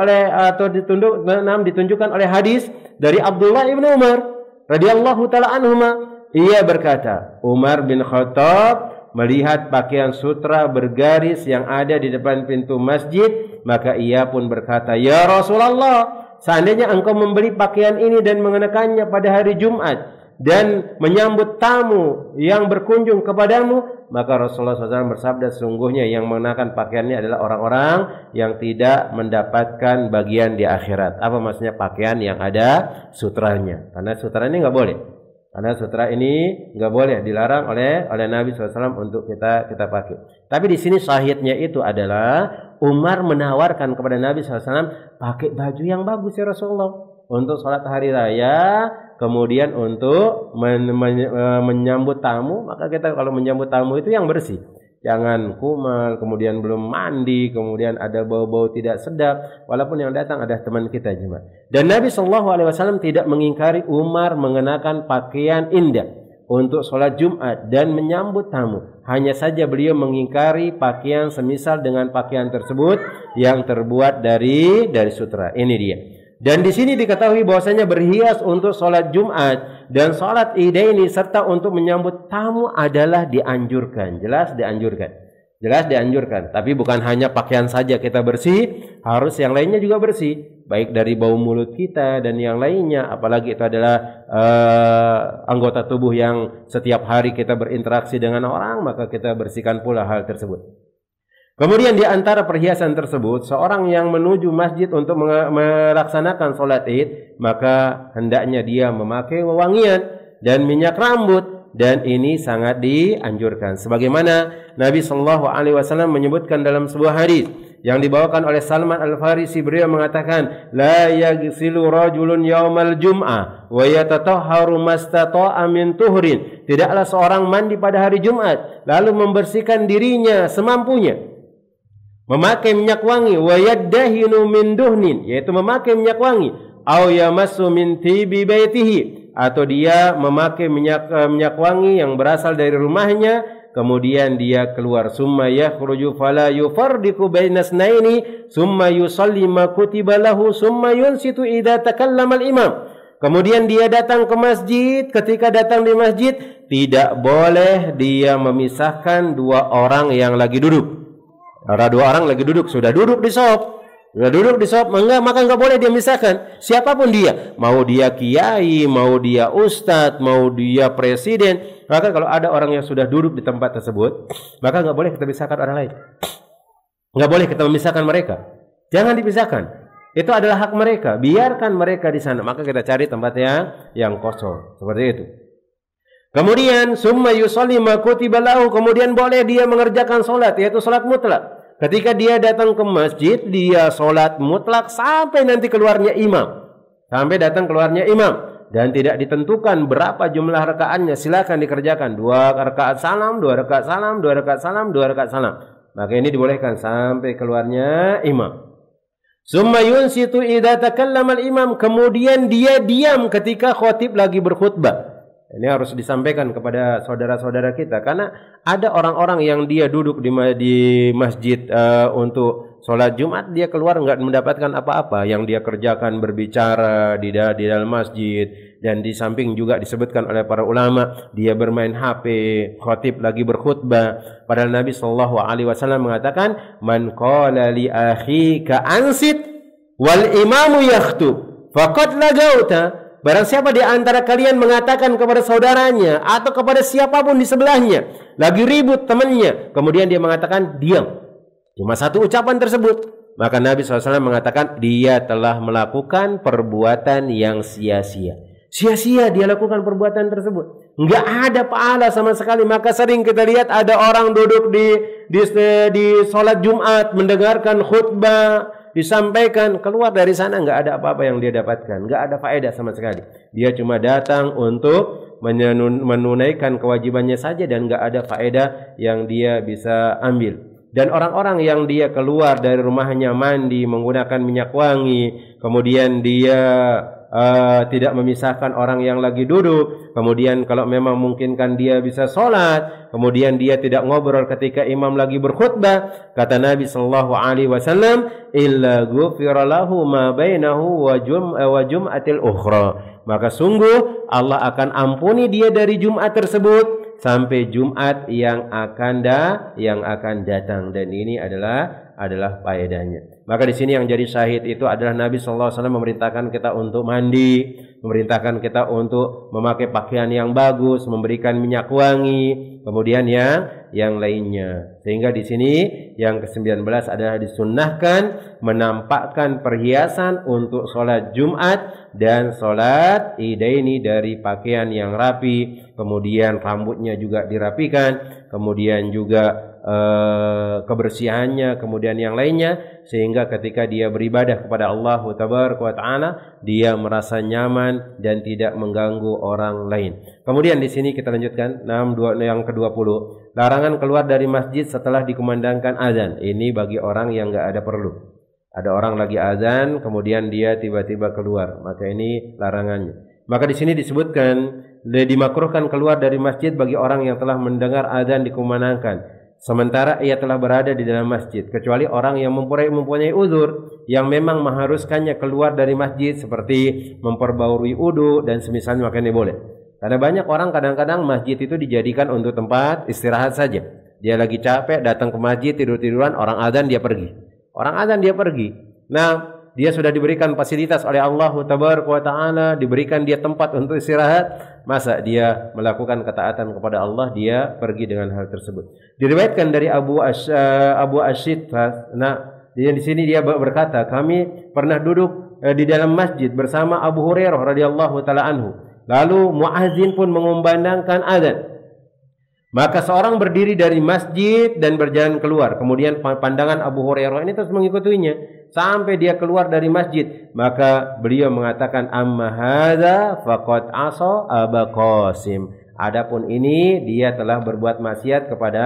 oleh hadis dari Abdullah ibn Umar radhiyallahu taala anhuma. Ia berkata, Umar bin Khattab melihat pakaian sutra bergaris yang ada di depan pintu masjid, maka ia pun berkata, "Ya Rasulullah, seandainya engkau membeli pakaian ini dan mengenakannya pada hari Jumat dan menyambut tamu yang berkunjung kepadamu," maka Rasulullah SAW bersabda, sungguhnya yang mengenakan pakaiannya adalah orang-orang yang tidak mendapatkan bagian di akhirat. Apa maksudnya? Pakaian yang ada sutranya. Karena sutra ini nggak boleh. Karena sutra ini nggak boleh, dilarang oleh Nabi SAW untuk kita pakai. Tapi di sini syahidnya itu adalah Umar menawarkan kepada Nabi SAW, pakai baju yang bagus ya Rasulullah untuk sholat hari raya, kemudian untuk menyambut tamu. Maka kita kalau menyambut tamu itu yang bersih, jangan kumal, kemudian belum mandi, kemudian ada bau-bau tidak sedap, walaupun yang datang ada teman kita jemaah. Dan Nabi SAW tidak mengingkari Umar mengenakan pakaian indah untuk sholat Jumat dan menyambut tamu. Hanya saja beliau mengingkari pakaian semisal dengan pakaian tersebut yang terbuat dari sutra. Ini dia. Dan di sini diketahui bahwasanya berhias untuk sholat Jumat dan sholat Idaini serta untuk menyambut tamu adalah dianjurkan. Jelas dianjurkan. Tapi bukan hanya pakaian saja kita bersih, harus yang lainnya juga bersih. Baik dari bau mulut kita dan yang lainnya. Apalagi itu adalah anggota tubuh yang setiap hari kita berinteraksi dengan orang, maka kita bersihkan pula hal tersebut. Kemudian di antara perhiasan tersebut, seorang yang menuju masjid untuk melaksanakan sholat id, maka hendaknya dia memakai wewangian dan minyak rambut, dan ini sangat dianjurkan. Sebagaimana Nabi Sallallahu Alaihi Wasallam menyebutkan dalam sebuah hadis, yang dibawakan oleh Salman Al-Farisi, beliau mengatakan, la yaghsilu rajulun yaumal jum'ah wa yatatahharu mastata'a min tuhrin. Tidaklah seorang mandi pada hari Jumat lalu membersihkan dirinya semampunya, memakai minyak wangi, wa yaddahinu min duhnin, yaitu memakai minyak wangi, aw yamassu min tibi baitihi, atau dia memakai minyak wangi yang berasal dari rumahnya, kemudian dia keluar, summa yakhruju fala yufarriqu bainas naini summa yusalli ma kutiba lahu summa yunsitu idza takallama al-imam. Kemudian dia datang ke masjid, ketika datang di masjid tidak boleh dia memisahkan dua orang yang lagi duduk. Ada dua orang lagi duduk, sudah duduk di shop, maka enggak boleh dia misahkan. Siapapun dia, mau dia kiai, mau dia ustadz, mau dia presiden, maka kalau ada orang yang sudah duduk di tempat tersebut, maka enggak boleh kita misahkan orang lain. Enggak boleh kita memisahkan mereka. Jangan dipisahkan. Itu adalah hak mereka. Biarkan mereka di sana. Maka kita cari tempat yang kosong. Seperti itu. Kemudian summa yusalli ma kutiba lahu, kemudian boleh dia mengerjakan salat, yaitu salat mutlak. Ketika dia datang ke masjid, dia sholat mutlak sampai nanti keluarnya imam. Sampai datang keluarnya imam. Dan tidak ditentukan berapa jumlah rakaatnya. Silakan dikerjakan. 2 rakaat salam, 2 rakaat salam, 2 rakaat salam, 2 rakaat salam. Maka ini dibolehkan sampai keluarnya imam. Summa yunsitu idza takallama al-imam. Kemudian dia diam ketika khatib lagi berkhutbah. Ini harus disampaikan kepada saudara-saudara kita, karena ada orang-orang yang dia duduk di masjid untuk sholat Jumat, dia keluar nggak mendapatkan apa-apa. Yang dia kerjakan berbicara di dalam masjid, dan di samping juga disebutkan oleh para ulama dia bermain HP, khatib lagi berkhutbah. Padahal Nabi SAW mengatakan, man qala li akhika ansit wal imamu yakhtub faqad lagauta. Barang siapa di antara kalian mengatakan kepada saudaranya atau kepada siapapun di sebelahnya, lagi ribut temannya, kemudian dia mengatakan diam, cuma satu ucapan tersebut, maka Nabi SAW mengatakan dia telah melakukan perbuatan yang sia-sia. Sia-sia dia lakukan perbuatan tersebut, nggak ada pahala sama sekali. Maka sering kita lihat ada orang duduk di sholat Jumat mendengarkan khutbah disampaikan, keluar dari sana nggak ada apa-apa yang dia dapatkan, nggak ada faedah sama sekali. Dia cuma datang untuk menunaikan kewajibannya saja dan nggak ada faedah yang dia bisa ambil. Dan orang-orang yang dia keluar dari rumahnya mandi menggunakan minyak wangi, kemudian dia tidak memisahkan orang yang lagi duduk, kemudian kalau memang memungkinkan dia bisa sholat, kemudian dia tidak ngobrol ketika imam lagi berkhutbah, kata Nabi SAW, illa ghufira lahu ma bainahu wa jum'atil ukhra, maka sungguh Allah akan ampuni dia dari Jumat tersebut sampai Jumat yang akan datang. Dan ini adalah faedahnya. Maka di sini yang jadi syahid itu adalah Nabi SAW memerintahkan kita untuk mandi, memerintahkan kita untuk memakai pakaian yang bagus, memberikan minyak wangi, kemudian yang lainnya. Sehingga di sini yang ke-19 adalah disunnahkan menampakkan perhiasan untuk sholat Jumat dan sholat Idaini dari pakaian yang rapi, kemudian rambutnya juga dirapikan, kemudian juga kebersihannya, kemudian yang lainnya, sehingga ketika dia beribadah kepada Allah Tabaraka wa Ta'ala dia merasa nyaman dan tidak mengganggu orang lain. Kemudian di sini kita lanjutkan yang ke-20, larangan keluar dari masjid setelah dikumandangkan azan. Ini bagi orang yang enggak ada perlu. Ada orang lagi azan kemudian dia tiba-tiba keluar, maka ini larangannya. Maka di sini disebutkan dimakruhkan keluar dari masjid bagi orang yang telah mendengar azan dikumandangkan sementara ia telah berada di dalam masjid, kecuali orang yang mempunyai uzur yang memang mengharuskannya keluar dari masjid seperti memperbarui wudu dan semisalnya, maka ini boleh. Karena banyak orang kadang-kadang masjid itu dijadikan untuk tempat istirahat saja. Dia lagi capek datang ke masjid tidur-tiduran, orang azan dia pergi. Nah, dia sudah diberikan fasilitas oleh Allah Tabaraka wa Ta'ala, diberikan dia tempat untuk istirahat, masa dia melakukan ketaatan kepada Allah, dia pergi dengan hal tersebut. Diriwayatkan dari Abu Ashid, nah di sini dia berkata, kami pernah duduk di dalam masjid bersama Abu Hurairah radhiyallahu taala anhu. Lalu muazzin pun mengumandangkan azan. Maka seorang berdiri dari masjid dan berjalan keluar. Kemudian pandangan Abu Hurairah ini terus mengikutinya sampai dia keluar dari masjid. Maka beliau mengatakan, amma hadza faqad asa Aba Qasim. Adapun ini dia telah berbuat maksiat kepada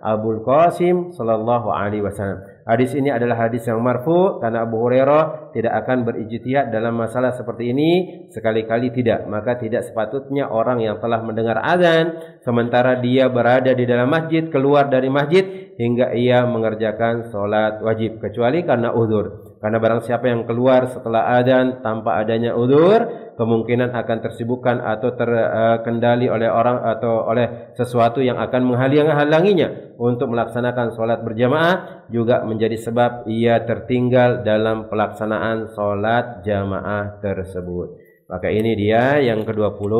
Abul Qasim sallallahu alaihi wasallam. Hadis ini adalah hadis yang marfu karena Abu Hurairah tidak akan berijtihad dalam masalah seperti ini sekali-kali tidak. Maka tidak sepatutnya orang yang telah mendengar azan sementara dia berada di dalam masjid keluar dari masjid hingga ia mengerjakan salat wajib kecuali karena uzur. Karena barang siapa yang keluar setelah azan tanpa adanya uzur, kemungkinan akan tersibukkan atau terkendali oleh orang atau oleh sesuatu yang akan menghalanginya untuk melaksanakan salat berjamaah, juga menjadi sebab ia tertinggal dalam pelaksanaan salat jamaah tersebut. Maka ini dia yang ke-20,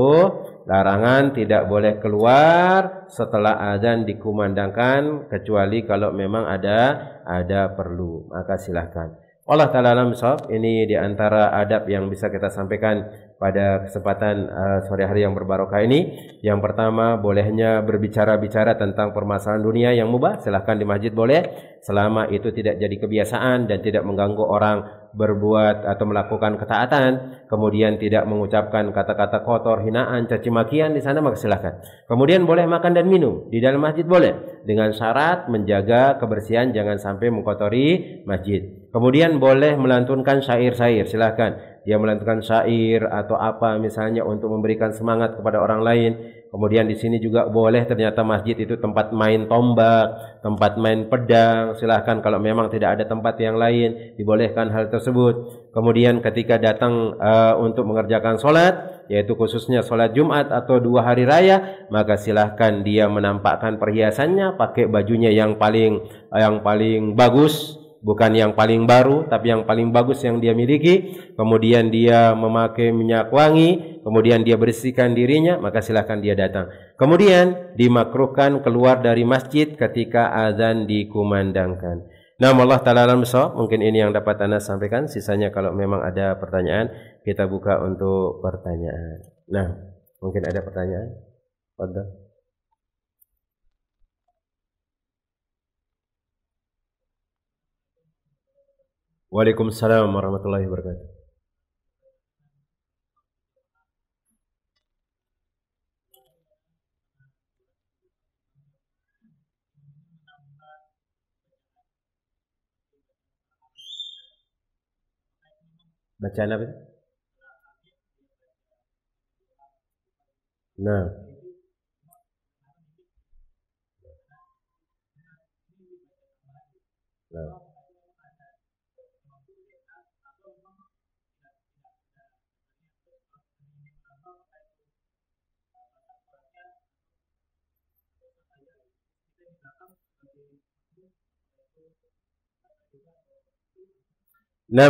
larangan tidak boleh keluar setelah azan dikumandangkan kecuali kalau memang ada perlu, maka silahkan. Allah Ta'ala alam shawab. Ini diantara adab yang bisa kita sampaikan pada kesempatan sore hari yang berbarokah ini. Yang pertama, bolehnya berbicara-bicara tentang permasalahan dunia yang mubah. Silahkan di masjid boleh, selama itu tidak jadi kebiasaan dan tidak mengganggu orang berbuat atau melakukan ketaatan, kemudian tidak mengucapkan kata-kata kotor, hinaan, caci makian di sana, maka silahkan. Kemudian boleh makan dan minum di dalam masjid boleh, dengan syarat menjaga kebersihan, jangan sampai mengkotori masjid. Kemudian boleh melantunkan syair-syair, silahkan. Dia melantunkan syair atau apa misalnya untuk memberikan semangat kepada orang lain. Kemudian di sini juga boleh, ternyata masjid itu tempat main tombak, tempat main pedang. Silahkan kalau memang tidak ada tempat yang lain, dibolehkan hal tersebut. Kemudian ketika datang untuk mengerjakan sholat, yaitu khususnya sholat Jumat atau 2 hari raya, maka silahkan dia menampakkan perhiasannya, pakai bajunya yang paling bagus. Bukan yang paling baru, tapi yang paling bagus yang dia miliki. Kemudian dia memakai minyak wangi, kemudian dia bersihkan dirinya, maka silahkan dia datang. Kemudian dimakruhkan keluar dari masjid ketika azan dikumandangkan. Nah, Allah Ta'ala alam shawab. Mungkin ini yang dapat Anda sampaikan. Sisanya kalau memang ada pertanyaan, kita buka untuk pertanyaan. Nah, mungkin ada pertanyaan? Fadhal. Waalaikumsalam warahmatullahi wabarakatuh. Bacaan apa? Nah.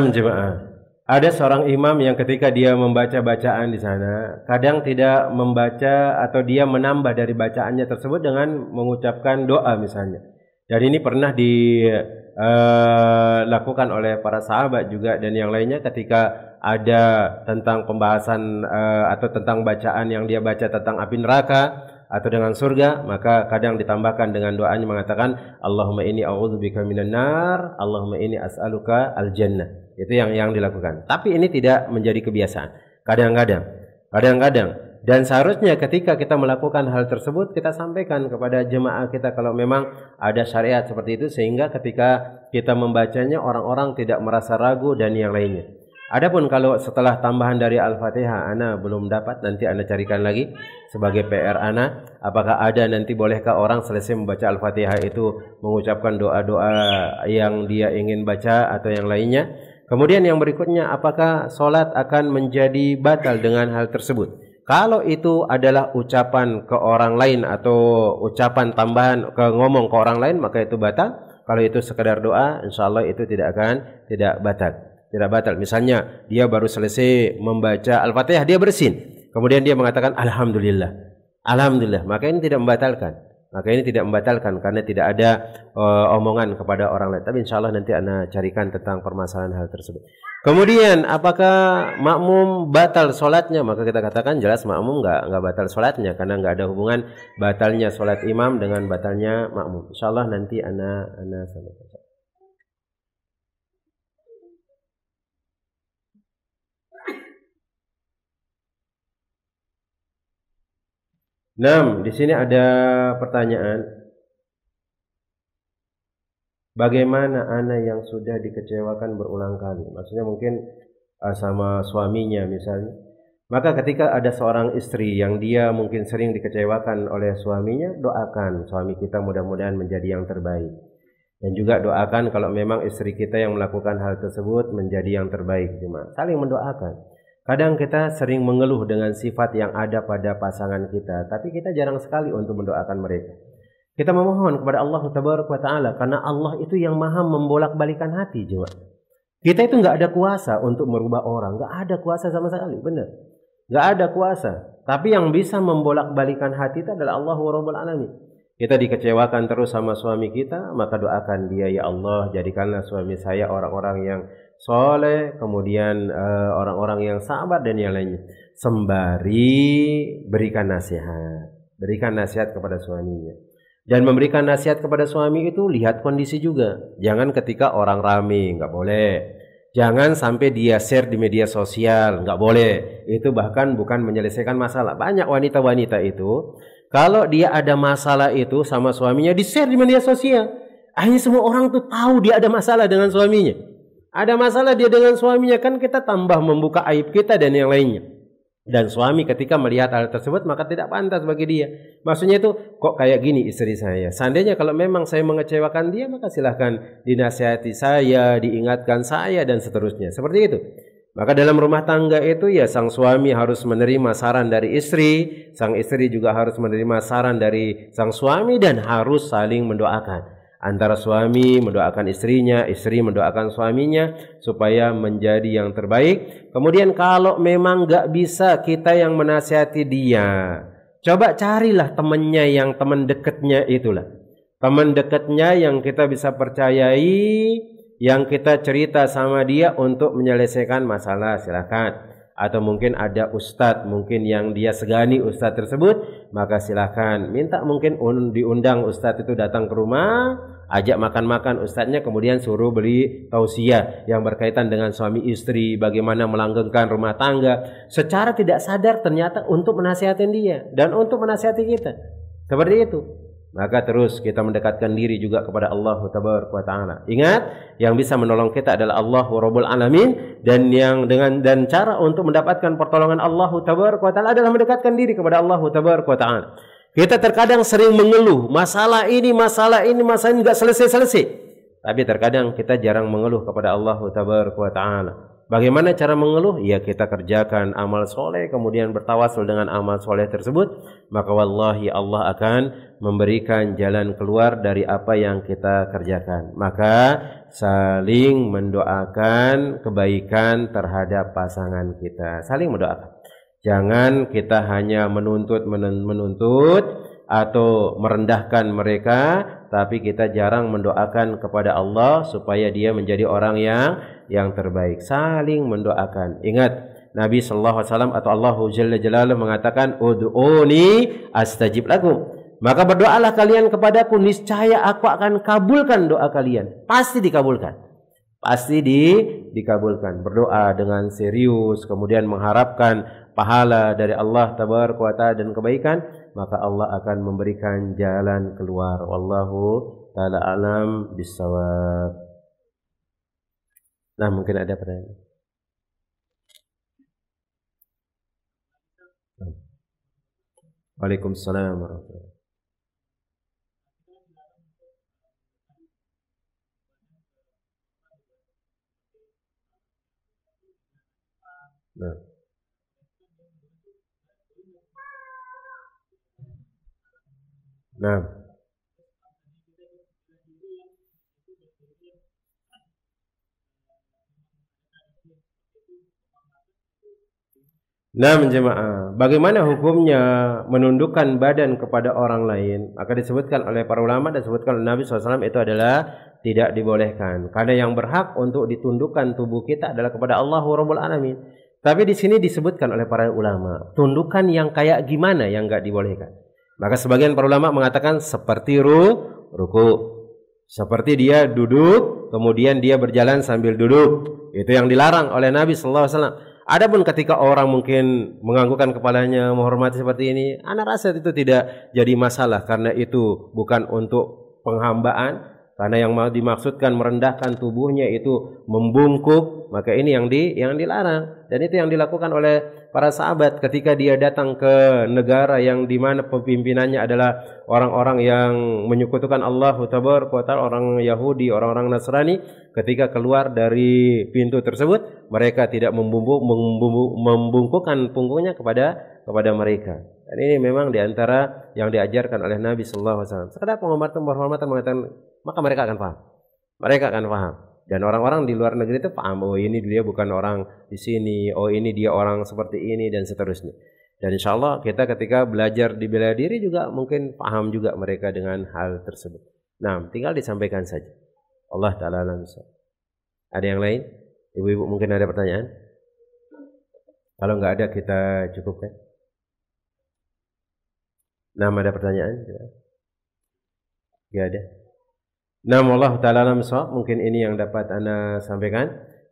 Jemaah. Ada seorang imam yang ketika dia membaca bacaan di sana, kadang tidak membaca atau dia menambah dari bacaannya tersebut dengan mengucapkan doa misalnya. Dan ini pernah dilakukan oleh para sahabat juga dan yang lainnya ketika ada tentang pembahasan atau tentang bacaan yang dia baca tentang api neraka atau dengan surga, maka kadang ditambahkan dengan doanya mengatakan Allahumma inni a'udzubika minan nar, Allahumma inni as'aluka al-jannah. Itu yang dilakukan. Tapi ini tidak menjadi kebiasaan. Kadang-kadang. Dan seharusnya ketika kita melakukan hal tersebut, kita sampaikan kepada jemaah kita kalau memang ada syariat seperti itu, sehingga ketika kita membacanya orang-orang tidak merasa ragu dan yang lainnya. Adapun kalau setelah tambahan dari Al-Fatihah Ana belum dapat, nanti Ana carikan lagi sebagai PR Ana. Apakah ada nanti, bolehkah orang selesai membaca Al-Fatihah itu mengucapkan doa-doa yang dia ingin baca atau yang lainnya. Kemudian yang berikutnya, apakah sholat akan menjadi batal dengan hal tersebut? Kalau itu adalah ucapan ke orang lain atau ucapan tambahan ngomong ke orang lain, maka itu batal. Kalau itu sekedar doa, insya Allah itu tidak batal. Tidak batal. Misalnya dia baru selesai membaca Al-Fatihah, dia bersin, kemudian dia mengatakan Alhamdulillah, maka ini tidak membatalkan. Maka ini tidak membatalkan karena tidak ada omongan kepada orang lain. Tapi insya Allah nanti ana carikan tentang permasalahan hal tersebut. Kemudian apakah makmum batal sholatnya? Maka kita katakan jelas makmum nggak batal sholatnya karena nggak ada hubungan batalnya sholat imam dengan batalnya makmum. Insya Allah nanti ana sampaikan. Nah, di sini ada pertanyaan. Bagaimana anak yang sudah dikecewakan berulang kali? Maksudnya mungkin sama suaminya misalnya. Maka ketika ada seorang istri yang dia mungkin sering dikecewakan oleh suaminya, doakan suami kita mudah-mudahan menjadi yang terbaik. Dan juga doakan kalau memang istri kita yang melakukan hal tersebut menjadi yang terbaik. Cuma saling mendoakan. Kadang kita sering mengeluh dengan sifat yang ada pada pasangan kita, tapi kita jarang sekali untuk mendoakan mereka. Kita memohon kepada Allah Tabaraka wa Ta'ala karena Allah itu yang maha membolak-balikan hati. Cuma kita itu nggak ada kuasa untuk merubah orang, nggak ada kuasa sama sekali, benar. Nggak ada kuasa. Tapi yang bisa membolak-balikan hati itu adalah Allah Rabbul Alamin. Kita dikecewakan terus sama suami kita, maka doakan dia, ya Allah, jadikanlah suami saya orang-orang yang soleh, kemudian orang-orang yang sabar dan yang lainnya. Sembari berikan nasihat kepada suaminya. Dan memberikan nasihat kepada suami itu lihat kondisi juga. Jangan ketika orang rame, nggak boleh. Jangan sampai dia share di media sosial, nggak boleh. Itu bahkan bukan menyelesaikan masalah. Banyak wanita-wanita itu, kalau dia ada masalah itu sama suaminya, di-share di media sosial. Akhirnya semua orang tuh tahu dia ada masalah dengan suaminya. Ada masalah dia dengan suaminya, kan kita tambah membuka aib kita dan yang lainnya. Dan suami ketika melihat hal tersebut maka tidak pantas bagi dia. Maksudnya itu, kok kayak gini istri saya. Seandainya kalau memang saya mengecewakan dia, maka silahkan dinasihati saya, diingatkan saya dan seterusnya. Seperti itu. Maka dalam rumah tangga itu ya sang suami harus menerima saran dari istri, sang istri juga harus menerima saran dari sang suami dan harus saling mendoakan. Antara suami mendoakan istrinya, istri mendoakan suaminya supaya menjadi yang terbaik. Kemudian kalau memang gak bisa kita yang menasihati dia, coba carilah temannya yang teman dekatnya itulah. Teman dekatnya yang kita bisa percayai, yang kita cerita sama dia untuk menyelesaikan masalah, silakan. Atau mungkin ada ustadz mungkin yang dia segani ustadz tersebut, maka silakan minta mungkin diundang ustadz itu datang ke rumah, ajak makan-makan ustadznya, kemudian suruh beli tausiah yang berkaitan dengan suami istri, bagaimana melanggengkan rumah tangga, secara tidak sadar ternyata untuk menasihati dia dan untuk menasihati kita. Seperti itu. Maka terus kita mendekatkan diri juga kepada Allah Tabaraka wa Ta'ala. Ingat, yang bisa menolong kita adalah Allah Rabbul Alamin, dan cara untuk mendapatkan pertolongan Allah Tabaraka wa Ta'ala adalah mendekatkan diri kepada Allah Tabaraka wa Ta'ala. Kita terkadang sering mengeluh, masalah ini enggak selesai-selesai. Tapi terkadang kita jarang mengeluh kepada Allah Tabaraka wa Ta'ala. Bagaimana cara mengeluh? Ya kita kerjakan amal soleh, kemudian bertawasul dengan amal soleh tersebut, maka wallahi Allah akan memberikan jalan keluar dari apa yang kita kerjakan. Maka saling mendoakan kebaikan terhadap pasangan kita. Saling mendoakan. Jangan kita hanya menuntut atau merendahkan mereka, tapi kita jarang mendoakan kepada Allah supaya dia menjadi orang yang terbaik. Saling mendoakan. Ingat, Nabi sallallahu alaihi wasallam atau Allah Jalla Jalaluhu mengatakan, "Ud'uni astajib lakum." Maka berdoalah kalian kepadaku, niscaya aku akan kabulkan doa kalian. Pasti dikabulkan. Pasti dikabulkan. Berdoa dengan serius, kemudian mengharapkan pahala dari Allah Tabaraka wa Ta'ala dan kebaikan, maka Allah akan memberikan jalan keluar. Wallahu ta'ala alam bisawab. Nah, mungkin ada pertanyaan. Waalaikumsalam warahmatullahi. Nah, Nah, jemaah, bagaimana hukumnya menundukkan badan kepada orang lain? Maka disebutkan oleh para ulama dan disebutkan oleh Nabi SAW itu adalah tidak dibolehkan. Karena yang berhak untuk ditundukkan tubuh kita adalah kepada Allah Rabbul Alamin. Tapi di sini disebutkan oleh para ulama, tundukan yang kayak gimana yang enggak dibolehkan. Maka sebagian para ulama mengatakan seperti ruku. Seperti dia duduk, kemudian dia berjalan sambil duduk. Itu yang dilarang oleh Nabi SAW. Adapun ketika orang mungkin menganggukkan kepalanya, menghormati seperti ini, ana rasa itu tidak jadi masalah karena itu bukan untuk penghambaan, karena yang mau dimaksudkan merendahkan tubuhnya itu membungkuk, maka ini yang dilarang. Dan itu yang dilakukan oleh para sahabat ketika dia datang ke negara yang di mana pemimpinannya adalah orang-orang yang menyekutukan Allah Tabaraka wa Ta'ala, orang Yahudi, orang-orang Nasrani. Ketika keluar dari pintu tersebut, mereka tidak membungkukkan punggungnya kepada mereka. Dan ini memang diantara yang diajarkan oleh Nabi Sallallahu Alaihi Wasallam. Sekedar penghormatan mengatakan, maka mereka akan paham. Mereka akan paham. Dan orang-orang di luar negeri itu paham, oh ini dia bukan orang di sini, oh ini dia orang seperti ini, dan seterusnya. Dan insya Allah kita ketika belajar di bela diri juga mungkin paham juga mereka dengan hal tersebut. Nah, tinggal disampaikan saja. Allah Ta'ala alam. Ada yang lain? Ibu-ibu mungkin ada pertanyaan? Kalau nggak ada kita cukupkan. Nah, ada pertanyaan? Nggak ada. Nah, Allah Ta'ala alam. Mungkin ini yang dapat Anda sampaikan.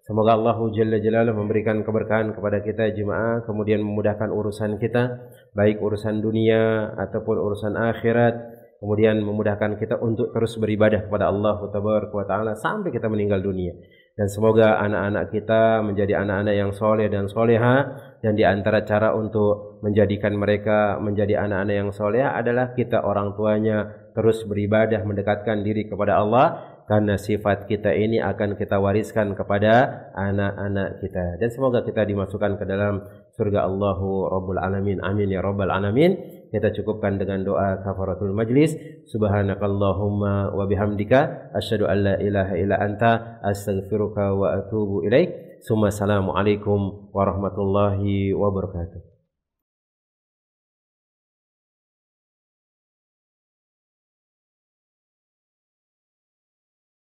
Semoga Allah Jalla Jalaluhu memberikan keberkahan kepada kita jemaah, kemudian memudahkan urusan kita, baik urusan dunia ataupun urusan akhirat, kemudian memudahkan kita untuk terus beribadah kepada Allah Tabaraka wa Ta'ala sampai kita meninggal dunia. Dan semoga anak-anak kita menjadi anak-anak yang soleh dan soleha, dan di antara cara untuk menjadikan mereka menjadi anak-anak yang soleha adalah kita orang tuanya terus beribadah, mendekatkan diri kepada Allah, karena sifat kita ini akan kita wariskan kepada anak-anak kita. Dan semoga kita dimasukkan ke dalam surga Allahu Rabbul Alamin. Amin ya Rabbal Alamin. Kita cukupkan dengan doa kafaratul majlis. Subhanakallahumma wa bihamdika asyhadu an la ilaha illa anta astaghfiruka wa atubu ilaik. Assalamualaikum warahmatullahi wabarakatuh.